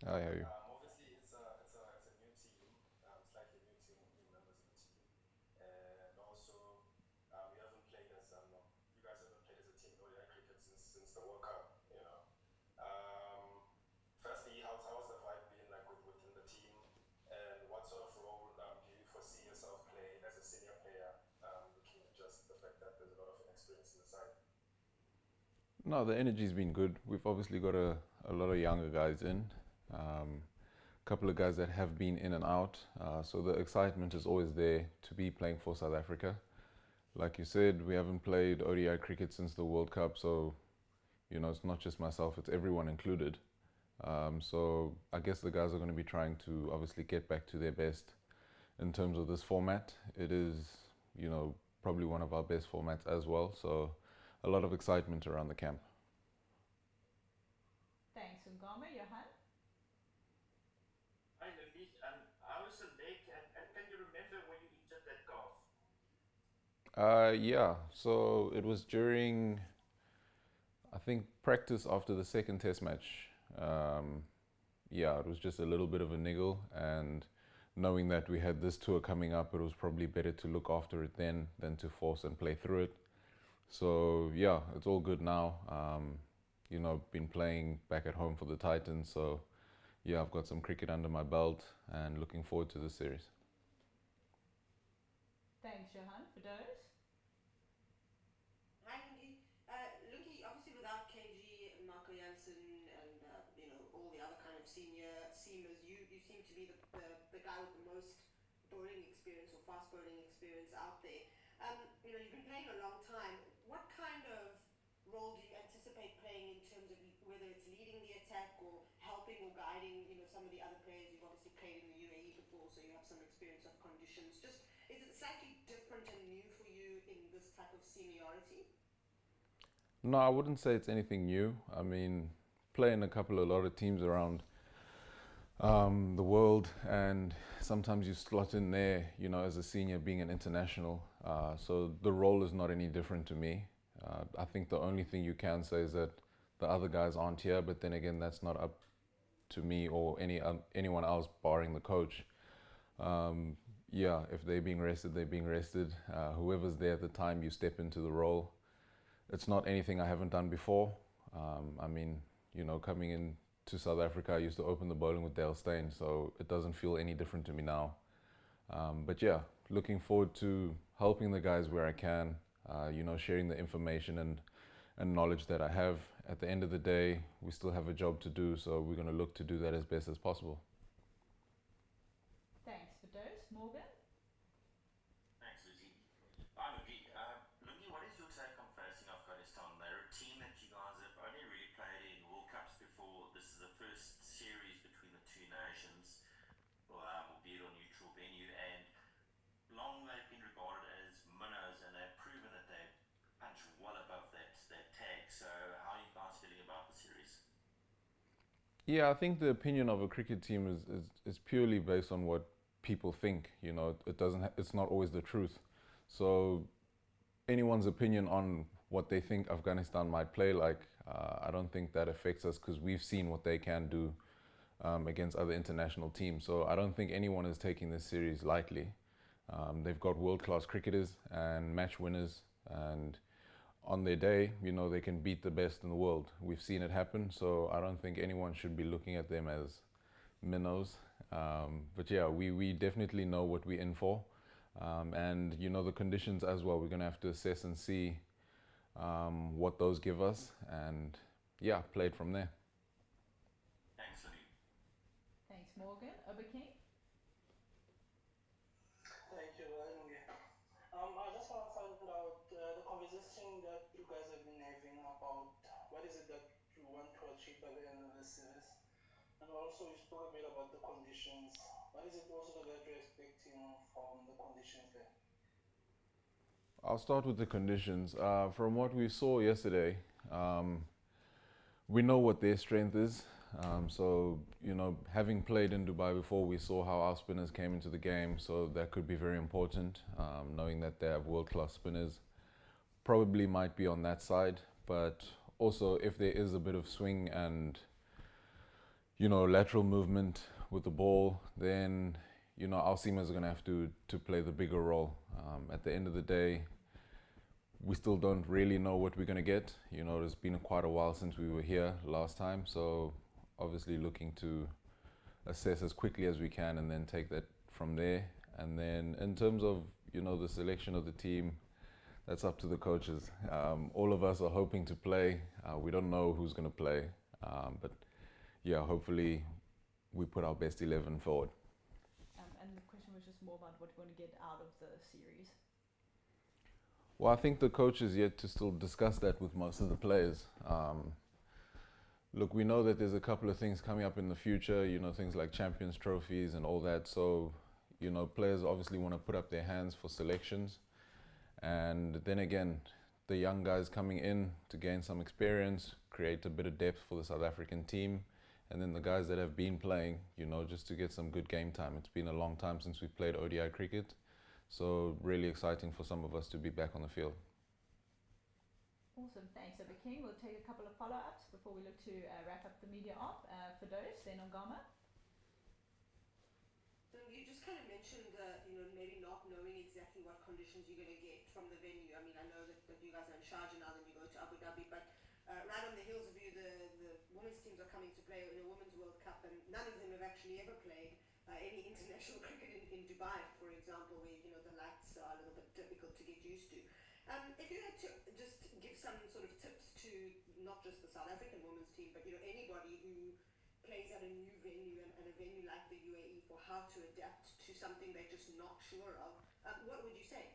I hear you. Obviously, it's a new team, slightly new team with new members in the team, and also we haven't played as you guys haven't played as a team in ODI cricket since the World Cup. Firstly, how's the vibe been like within the team, and what sort of role do you foresee yourself play as a senior player? Looking at just the fact that there's a lot of inexperience in the side. No, the energy's been good. We've obviously got a lot of younger guys in. A couple of guys that have been in and out. So the excitement is always there to be playing for South Africa. Like you said, we haven't played ODI cricket since the World Cup, so it's not just myself; it's everyone included. So I guess the guys are going to be trying to obviously get back to their best in terms of this format. It is, probably one of our best formats as well. So a lot of excitement around the camp. Thanks, Ungama. Johan? Hi, Lungi. How's the leg? And can you remember when you injured that calf? Yeah, so it was during, I think, practice after the second test match. Um, yeah, it was just a little bit of a niggle, and knowing that we had this tour coming up, it was probably better to look after it then than to force and play through it. So yeah, it's all good now. Been playing back at home for the Titans, so yeah, I've got some cricket under my belt and looking forward to this series. Thanks, Johan, for those. Hi, Lungi. Lungi, obviously without KG, Marco Jansen, and all the other kind of senior seamers, you seem to be the guy with the most bowling experience or fast bowling experience out there. You've been playing a long time. What kind of role do you anticipate playing in terms of whether it's leading the attack or helping or guiding, some of the other players? You've obviously played in the UAE before, so you have some experience of conditions. Just, is it slightly different and new for you in this type of seniority? No, I wouldn't say it's anything new. I mean, playing a lot of teams around the world, and sometimes you slot in there, as a senior being an international. So the role is not any different to me. I think the only thing you can say is that the other guys aren't here, but then again, that's not up to me or anyone else barring the coach. Yeah, if they're being rested, they're being rested. Whoever's there at the time, you step into the role. It's not anything I haven't done before. I mean, coming in to South Africa, I used to open the bowling with Dale Steyn, so it doesn't feel any different to me now. But yeah, looking forward to helping the guys where I can, sharing the information and knowledge that I have. At the end of the day, we still have a job to do, so we're going to look to do that as best as possible. Thanks for those. Morgan? Thanks, Lucy. Hi, Lungi. Lungi, what is your take on facing Afghanistan? They're a team that you guys have only really played in World Cups before. This is the first series between the two nations, albeit on neutral venue, and long they've been regarded as minnows, and they've proven that they punch well above that tag. So, how are you guys feeling about the series? Yeah, I think the opinion of a cricket team is purely based on what people think. It doesn't. It's not always the truth. So anyone's opinion on what they think Afghanistan might play like, I don't think that affects us because we've seen what they can do against other international teams. So I don't think anyone is taking this series lightly. They've got world-class cricketers and match winners, and on their day, they can beat the best in the world. We've seen it happen, so I don't think anyone should be looking at them as minnows. But yeah, we definitely know what we're in for. And the conditions as well, we're going to have to assess and see what those give us, and yeah, play it from there. Thanks, Lungi. Thanks, Morgan. Oberking? Thank you, Lungi. I just want to find out the conversation that you guys have been having about what is it that you want to achieve by the end of this series. And also, you spoke a bit about the conditions. What is it also that you're expecting from the conditions there? I'll start with the conditions. From what we saw yesterday, we know what their strength is. So, having played in Dubai before, we saw how our spinners came into the game. So that could be very important, knowing that they have world-class spinners. Probably might be on that side, but also if there is a bit of swing and lateral movement with the ball, then, our seamers are going to have to play the bigger role. At the end of the day, we still don't really know what we're going to get. It's been quite a while since we were here last time, so obviously looking to assess as quickly as we can and then take that from there. And then in terms of, the selection of the team, that's up to the coaches. All of us are hoping to play. We don't know who's going to play, but yeah, hopefully we put our best 11 forward. And the question was just more about what you want to get out of the series. Well, I think the coach is yet to still discuss that with most of the players. Look, we know that there's a couple of things coming up in the future, things like Champions trophies and all that. So, players obviously want to put up their hands for selections. And then again, the young guys coming in to gain some experience, create a bit of depth for the South African team. And then the guys that have been playing, just to get some good game time. It's been a long time since we've played ODI cricket. So really exciting for some of us to be back on the field. Awesome, thanks. So, King, we'll take a couple of follow-ups before we look to wrap up the media op. For those, then Ongama. You just kind of mentioned, maybe not knowing exactly what conditions you're going to get from the venue. I mean, I know that you guys are in Sharjah now, then you go to Abu Dhabi, but right on the heels of you, the women's teams are coming to play in a Women's World Cup, and none of them have actually ever played any international cricket in Dubai, for example, where, the lights are a little bit difficult to get used to. If you had to just give some sort of tips to not just the South African women's team, but, anybody who plays at a new venue and a venue like the UAE for how to adapt to something they're just not sure of, what would you say?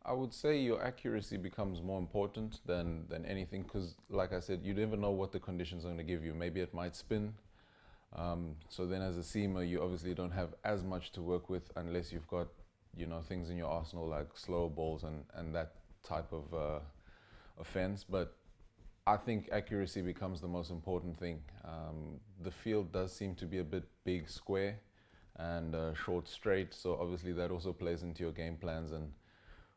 I would say your accuracy becomes more important than anything because, like I said, you never know what the conditions are going to give you. Maybe it might spin. So then as a seamer, you obviously don't have as much to work with unless you've got, things in your arsenal like slow balls and that type of offense. But I think accuracy becomes the most important thing. The field does seem to be a bit big, square, and short, straight. So obviously that also plays into your game plans and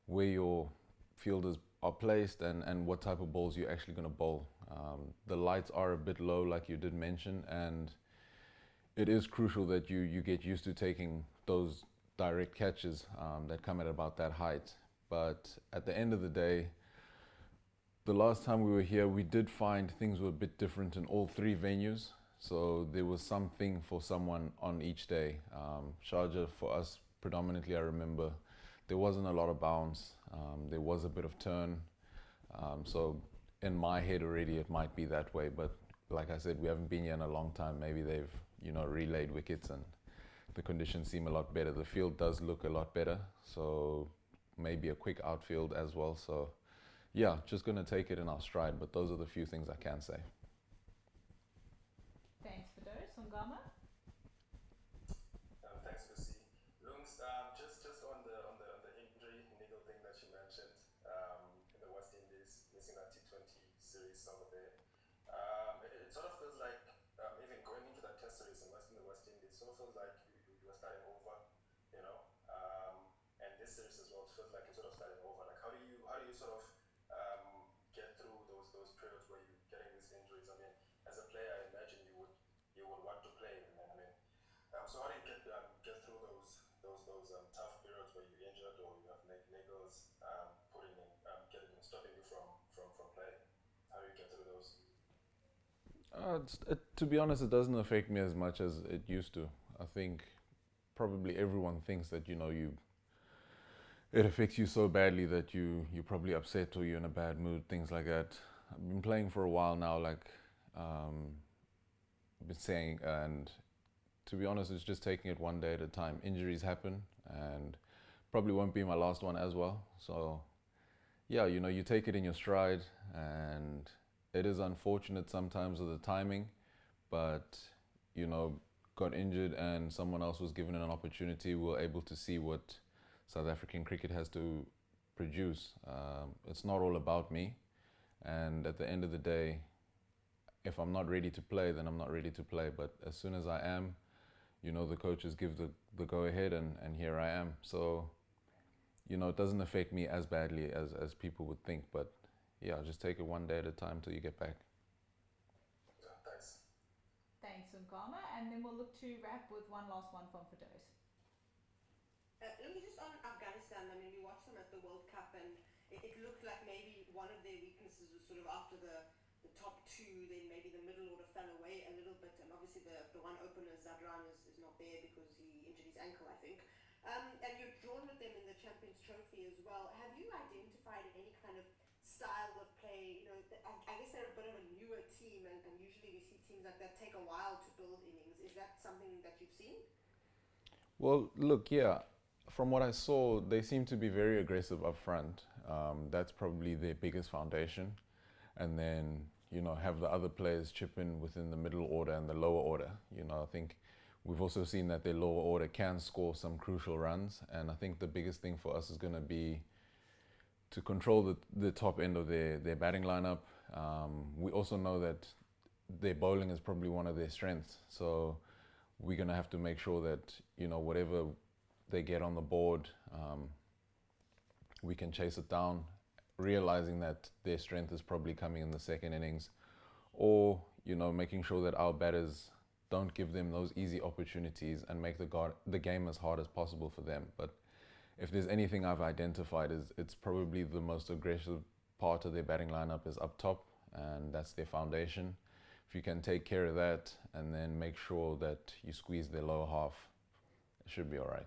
where your fielders are placed and what type of balls you're actually going to bowl. The lights are a bit low, like you did mention, and it is crucial that you get used to taking those direct catches that come at about that height. But at the end of the day, the last time we were here, we did find things were a bit different in all three venues. So there was something for someone on each day. Sharjah for us predominantly, I remember, there wasn't a lot of bounce. There was a bit of turn. So in my head already, it might be that way. But like I said, we haven't been here in a long time. Maybe they've, relayed wickets and the conditions seem a lot better. The field does look a lot better. So maybe a quick outfield as well. So yeah, just going to take it in our stride. But those are the few things I can say. Thanks for those. Ongama. Thanks, Lucy. Lungs, just on the injury niggle thing that you mentioned in the West Indies, missing that T20 series over there. It sort of feels like even going into that test series in the West Indies, sort of feels like you were starting over, and this series as well feels like you're sort of starting over. Like how do you sort of get through those periods where you're getting these injuries? I mean, as a player, I imagine you would want to play, I mean. So how do you get through those tough periods where you're injured or you have niggles stopping you from playing? How do you get through those? To be honest, it doesn't affect me as much as it used to. I think probably everyone thinks that it affects you so badly that you're probably upset or you're in a bad mood, things like that. I've been playing for a while now, like I've been saying, and to be honest, it's just taking it one day at a time. Injuries happen and probably won't be my last one as well. So yeah, you take it in your stride, and it is unfortunate sometimes with the timing, but got injured and someone else was given an opportunity. We're able to see what South African cricket has to produce. It's not all about me, and at the end of the day, if I'm not ready to play, then I'm not ready to play. But as soon as I am, the coaches give the go ahead, and here I am. So it doesn't affect me as badly as people would think, but yeah, just take it one day at a time till you get back. Thanks. Thanks. playing Sunkama, and then we'll look to wrap with one last one from Firdous. Let me just on Afghanistan. I mean, we watched them at the World Cup, and it looked like maybe one of their weaknesses was sort of after the top two, then maybe the middle order fell away a little bit, and obviously the one opener, Zadran, is not there because he injured his ankle, I think. And you're drawn with them in the Champions Trophy as well. Have you identified any kind of style of play? You know, I guess they're a bit of a newer team, and usually we see teams like that take a while to build innings. Is that something that you've seen? Well, look, yeah. From what I saw, they seem to be very aggressive up front. That's probably their biggest foundation. And then, you know, have the other players chip in within the middle order and the lower order. You know, I think we've also seen that their lower order can score some crucial runs. And I think the biggest thing for us is going to be to control the top end of their batting lineup. We also know that their bowling is probably one of their strengths. So we're going to have to make sure that, you know, whatever they get on the board, we can chase it down, realizing that their strength is probably coming in the second innings, or, you know, making sure that our batters don't give them those easy opportunities and make the game as hard as possible for them. But if there's anything I've identified, is it's probably the most aggressive part of their batting lineup is up top, and that's their foundation. If you can take care of that and then make sure that you squeeze their lower half, it should be all right.